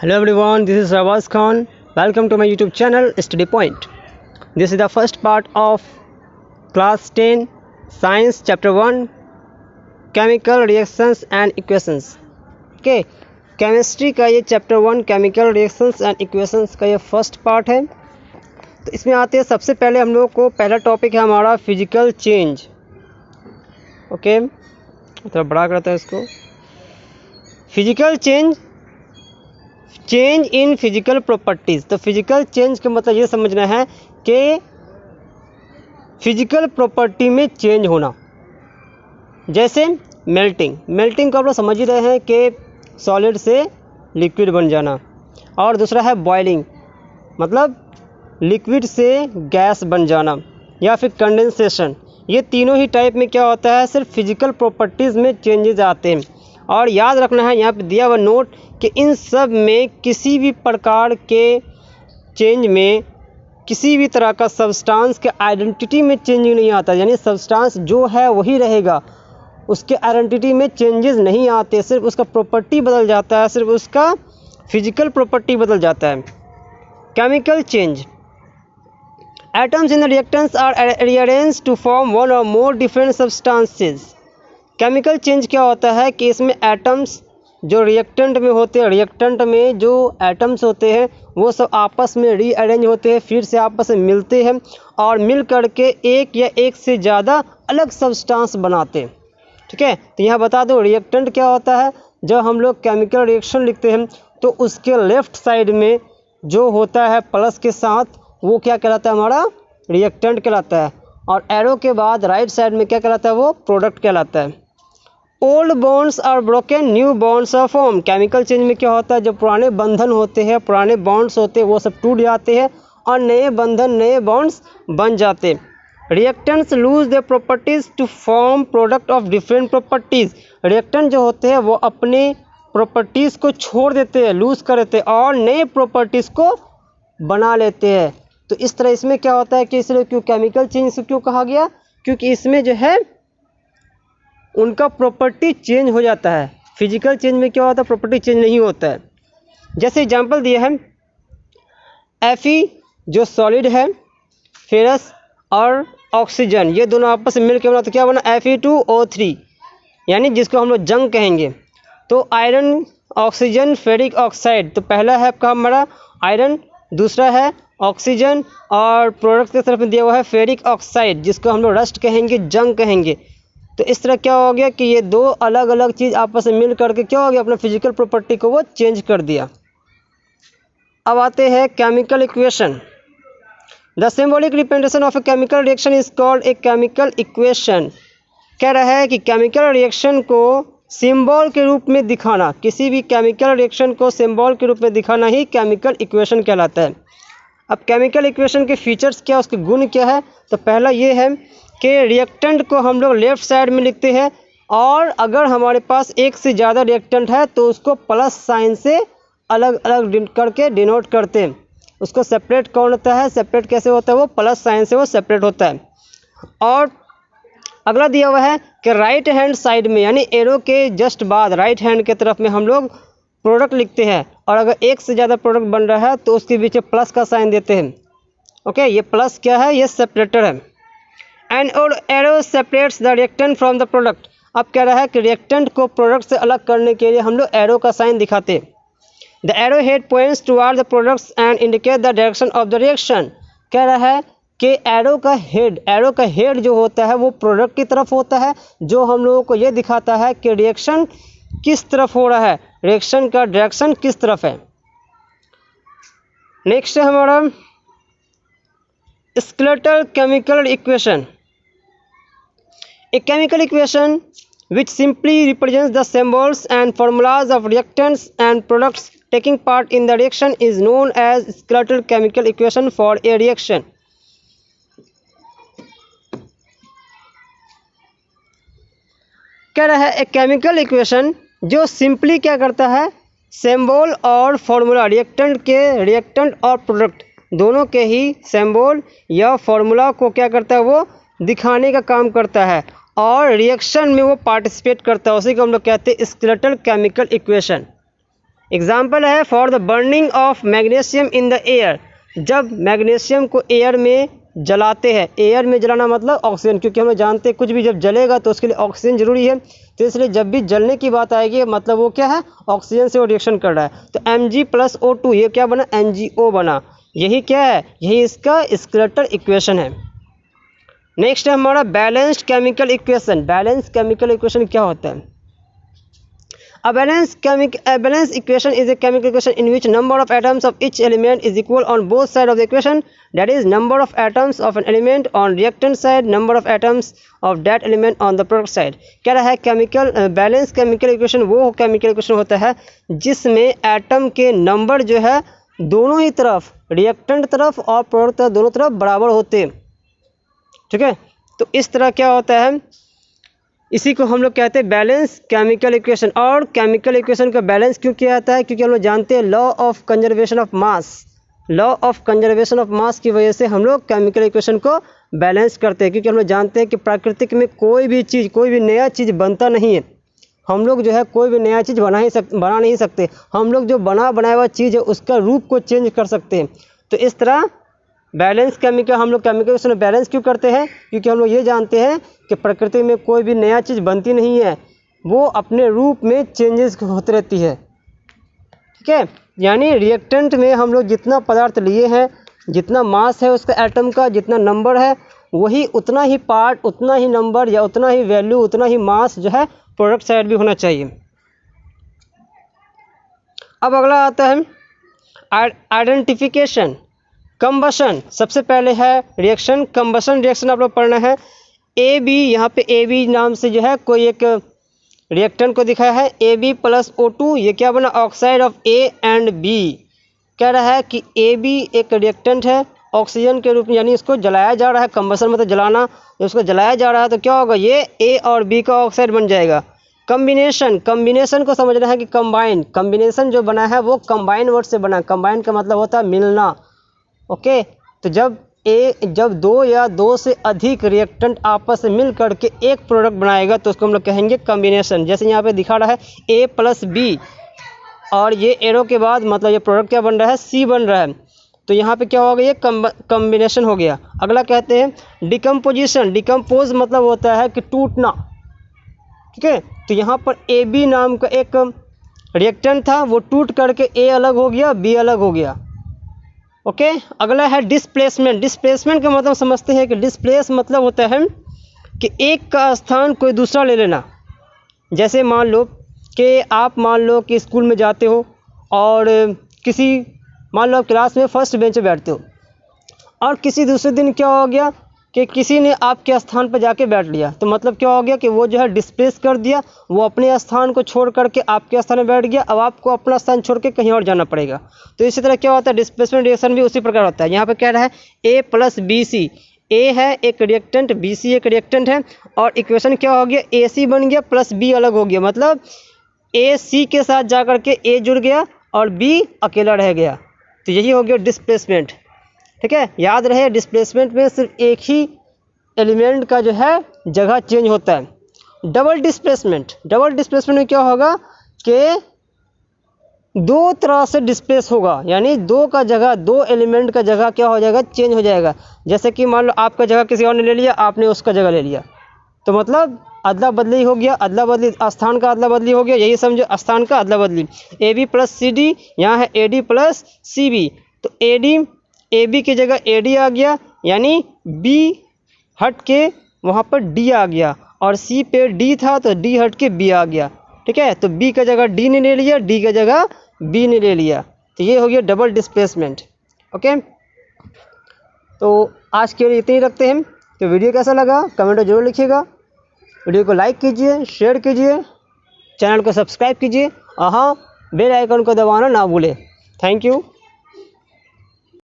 Hello everyone, this is Rawaz Khan. Welcome to my YouTube channel Study Point. This is the first part of class 10 Science chapter 1 Chemical Reactions and Equations. Okay, chemistry का ये chapter 1 chemical reactions and equations का ये first part है। तो इसमें आते हैं, सबसे पहले हम लोग को पहला टॉपिक है हमारा फिजिकल चेंज। ओके, थोड़ा बड़ा करता है इसको। Physical change in physical properties. तो फिजिकल चेंज का मतलब ये समझना है कि फिजिकल प्रॉपर्टी में चेंज होना। जैसे मेल्टिंग को आप लोग समझ ही रहे हैं कि सॉलिड से लिक्विड बन जाना, और दूसरा है बॉइलिंग, मतलब लिक्विड से गैस बन जाना, या फिर कंडेंसेशन। ये तीनों ही टाइप में क्या होता है, सिर्फ फिजिकल प्रॉपर्टीज़ में चेंजेस आते हैं। और याद रखना है, यहाँ पे दिया हुआ नोट कि इन सब में किसी भी प्रकार के चेंज में किसी भी तरह का सब्सटेंस के आइडेंटिटी में चेंज नहीं आता। यानी सब्सटेंस जो है वही रहेगा, उसके आइडेंटिटी में चेंजेस नहीं आते, सिर्फ उसका प्रॉपर्टी बदल जाता है, सिर्फ उसका फिजिकल प्रॉपर्टी बदल जाता है। Chemical change, atoms in the reactants are rearranged to form one और more different substances. Chemical change क्या होता है कि इसमें एटम्स जो रिएक्टेंट में होते हैं, रिएक्टेंट में जो एटम्स होते हैं वो सब आपस में रीअरेंज होते हैं, फिर से आपस में मिलते हैं और मिल करके एक या एक से ज़्यादा अलग सब्सटेंस बनाते हैं। ठीक है, तो यहाँ बता दो रिएक्टेंट क्या होता है। जब हम लोग केमिकल रिएक्शन लिखते हैं तो उसके लेफ़्ट साइड में जो होता है प्लस के साथ, वो क्या कहलाता है, हमारा रिएक्टेंट कहलाता है। और एरो के बाद राइट साइड में क्या कहलाता है, वो प्रोडक्ट कहलाता है। Old bonds are broken, new bonds are form. Chemical change में क्या होता है, जो पुराने बंधन होते हैं, पुराने बॉन्ड्स होते हैं, वो सब टूट जाते हैं और नए बंधन, नए बॉन्ड्स बन जाते हैं। Reactants lose their properties to form product of different properties. Reactant जो होते हैं वो अपने प्रॉपर्टीज़ को छोड़ देते हैं, लूज़ कर देते हैं और नए प्रॉपर्टीज़ को बना लेते हैं। तो इस तरह इसमें क्या होता है कि इसलिए क्यों केमिकल चेंज क्यों कहा गया, क्योंकि इसमें जो है उनका प्रॉपर्टी चेंज हो जाता है। फिजिकल चेंज में क्या होता है, प्रॉपर्टी चेंज नहीं होता है। जैसे एग्जांपल दिया है, Fe जो सॉलिड है, फेरस और ऑक्सीजन, ये दोनों आपस में मिलकर बना तो क्या बना, Fe2O3, यानी जिसको हम लोग जंग कहेंगे। तो आयरन, ऑक्सीजन, फेरिक ऑक्साइड, तो पहला है आपका हमारा आयरन, दूसरा है ऑक्सीजन, और प्रोडक्ट की तरफ में दिया हुआ है फेरिक ऑक्साइड, जिसको हम लोग रस्ट कहेंगे, जंग कहेंगे। तो इस तरह क्या हो गया कि ये दो अलग अलग चीज़ आपस में मिल करके क्या हो गया, अपना फिजिकल प्रॉपर्टी को वो चेंज कर दिया। अब आते हैं chemical equation. The symbolic representation of a chemical reaction is called a chemical equation. कह रहा है कि केमिकल रिएक्शन को सिंबल के रूप में दिखाना, किसी भी केमिकल रिएक्शन को सिंबल के रूप में दिखाना ही केमिकल इक्वेशन कहलाता है। अब केमिकल इक्वेशन के फीचर्स क्या, उसके गुण क्या है, तो पहला ये है कि रिएक्टेंट को हम लोग लेफ़्ट साइड में लिखते हैं, और अगर हमारे पास एक से ज़्यादा रिएक्टेंट है तो उसको प्लस साइन से अलग अलग करके डिनोट करते हैं। उसको सेपरेट कौन होता है, सेपरेट कैसे होता है, वो प्लस साइन से वो सेपरेट होता है। और अगला दिया हुआ है कि राइट हैंड साइड में, यानी एरो के जस्ट बाद राइट हैंड के तरफ में हम लोग प्रोडक्ट लिखते हैं, और अगर एक से ज़्यादा प्रोडक्ट बन रहा है तो उसके पीछे प्लस का साइन देते हैं। ओके, ये प्लस क्या है, ये सेपरेटर है। एंड और arrow separates the reactant from the product. अब कह रहा है कि रिएक्टेंट को प्रोडक्ट से अलग करने के लिए हम लोग एरो का साइन दिखाते हैं। The arrow head points toward the products and indicate the direction of the reaction. कह रहा है कि एरो का हेड जो होता है वो प्रोडक्ट की तरफ होता है, जो हम लोगों को ये दिखाता है कि रिएक्शन किस तरफ हो रहा है, रिएक्शन का डायरेक्शन किस तरफ है। नेक्स्ट है हमारा skeletal chemical equation. A chemical equation which simply represents the symbols and formulas of reactants and products taking part in the reaction is known as skeletal chemical equation for a reaction. कह रहा है एक chemical equation जो simply क्या करता है, symbol और formula, reactant और प्रोडक्ट दोनों के ही सिंबल या फॉर्मूला को क्या करता है, वो दिखाने का काम करता है, और रिएक्शन में वो पार्टिसिपेट करता है। उसी को हम लोग कहते हैं स्केलेटल केमिकल इक्वेशन। एग्जाम्पल है for the burning of magnesium in the air, जब मैग्नीशियम को एयर में जलाते हैं, एयर में जलाना मतलब ऑक्सीजन, क्योंकि हम लोग जानते हैं कुछ भी जब जलेगा तो उसके लिए ऑक्सीजन जरूरी है, तो इसलिए जब भी जलने की बात आएगी मतलब वो क्या है, ऑक्सीजन से वो रिएक्शन कर रहा है। तो Mg+O2 ये क्या बना, NGO बना। यही क्या है, यही इसका स्केलेटल इक्वेशन है। नेक्स्ट है हमारा balanced chemical equation. Balance chemical equation क्या होता है? A balanced equation is a chemical equation in which number of atoms of each element is equal on both sides of the equation. That is, number of atoms of an element on reactant side, number of atoms of that element on the product side. क्या रहा है, chemical balance chemical equation वो chemical equation होता है जिसमें atom के number जो है दोनों ही तरफ, रिएक्टेंट तरफ और प्रोडक्ट तरफ, दोनों तरफ बराबर होते हैं। ठीक है, तो इस तरह क्या होता है, इसी को हम लोग कहते हैं बैलेंस केमिकल इक्वेशन। और केमिकल इक्वेशन का बैलेंस क्यों किया जाता है, क्योंकि हम लोग जानते हैं law of conservation of mass, law of conservation of mass की वजह से हम लोग केमिकल इक्वेशन को बैलेंस करते हैं, क्योंकि हम लोग जानते हैं कि प्राकृतिक में कोई भी चीज़, कोई भी नया चीज़ बनता नहीं है। हम लोग जो है कोई भी नया चीज़ बना नहीं सकते, हम लोग जो बनाया हुआ चीज़ है उसका रूप को चेंज कर सकते हैं। तो इस तरह बैलेंस केमिकल, हम लोग केमिकल इक्वेशन बैलेंस क्यों करते हैं, क्योंकि हम लोग ये जानते हैं कि प्रकृति में कोई भी नया चीज़ बनती नहीं है, वो अपने रूप में चेंजेस होती रहती है। ठीक है, यानी रिएक्टेंट में हम लोग जितना पदार्थ लिए हैं, जितना मास है उसका एटम का, जितना नंबर है, वही उतना ही पार्ट, उतना ही नंबर या उतना ही वैल्यू, उतना ही मास जो है प्रोडक्ट साइड भी होना चाहिए। अब अगला आता है आइडेंटिफिकेशन। कंबशन, सबसे पहले है रिएक्शन, कंबशन रिएक्शन आप लोग पढ़ना है। AB, यहाँ पे AB नाम से जो है कोई एक रिएक्टेंट को दिखाया है, AB+O2, ये क्या बना, oxide of A and B। कह रहा है कि AB एक रिएक्टेंट है ऑक्सीजन के रूप में, यानी इसको जलाया जा रहा है, कंबशन मतलब जलाना, उसको जलाया जा रहा है तो क्या होगा, ये A और B का ऑक्साइड बन जाएगा। कम्बिनेशन, कम्बिनेशन को समझना है कि कंबाइन, कम्बिनेशन जो बना है वो कंबाइन वर्ड से बना, कंबाइन का मतलब होता है मिलना। ओके, तो जब दो या दो से अधिक रिएक्टेंट आपस में मिल करके एक प्रोडक्ट बनाएगा तो उसको हम लोग कहेंगे कम्बिनेशन। जैसे यहाँ पे दिखा रहा है A+B और ये एरो के बाद मतलब ये प्रोडक्ट क्या बन रहा है, C बन रहा है, तो यहाँ पे क्या हो गया, ये कम्बिनेशन हो गया। अगला कहते हैं डिकम्पोजिशन। डिकम्पोज मतलब होता है कि टूटना। ठीक है, तो यहाँ पर AB नाम का एक रिएक्टेंट था, वो टूट करके A अलग हो गया, B अलग हो गया। ओके, अगला है डिस्प्लेसमेंट। डिस्प्लेसमेंट का मतलब समझते हैं कि डिस्प्लेस मतलब होता है कि एक का स्थान कोई दूसरा ले लेना। जैसे मान लो कि स्कूल में जाते हो और मान लो आप क्लास में फर्स्ट बेंच पे बैठते हो और किसी दूसरे दिन क्या हो गया कि किसी ने आपके स्थान पर जाके बैठ लिया, तो मतलब क्या हो गया कि वो जो है डिस्प्लेस कर दिया, वो अपने स्थान को छोड़ करके आपके स्थान में बैठ गया। अब आपको अपना स्थान छोड़ के कहीं और जाना पड़ेगा। तो इसी तरह क्या होता है, डिस्प्लेसमेंट रिएक्शन भी उसी प्रकार होता है। यहाँ पे क्या रहा है A+BC, A है एक रिएक्टेंट, BC एक रिएक्टेंट है, और इक्वेशन क्या हो गया, AC बन गया प्लस B अलग हो गया, मतलब AC के साथ जा करके A जुड़ गया और B अकेला रह गया, तो यही हो गया डिस्प्लेसमेंट। ठीक है, याद रहे डिस्प्लेसमेंट में सिर्फ एक ही एलिमेंट का जो है जगह चेंज होता है। डबल डिस्प्लेसमेंट में क्या होगा कि दो तरह से डिस्प्लेस होगा, यानी दो एलिमेंट का जगह क्या हो जाएगा, चेंज हो जाएगा। जैसे कि मान लो आपका जगह किसी और ने ले लिया, आपने उसका जगह ले लिया, तो मतलब अदला बदली हो गया, अदला बदली स्थान का अदला बदली हो गया, यही समझो स्थान का अदला बदली। AB+CD, यहाँ है AD+CB, तो AB की जगह AD आ गया, यानी B हट के वहाँ पर D आ गया, और C पे D था तो D हट के B आ गया। ठीक है, तो B का जगह D ने ले लिया, D का जगह B ने ले लिया, तो ये हो गया डबल डिस्प्लेसमेंट। ओके, तो आज के लिए इतने ही रखते हैं। तो वीडियो कैसा लगा कमेंट में जरूर लिखिएगा। वीडियो को लाइक कीजिए, शेयर कीजिए, चैनल को सब्सक्राइब कीजिए, हाँ बेल आइकन को दबाना ना भूलें। Thank you.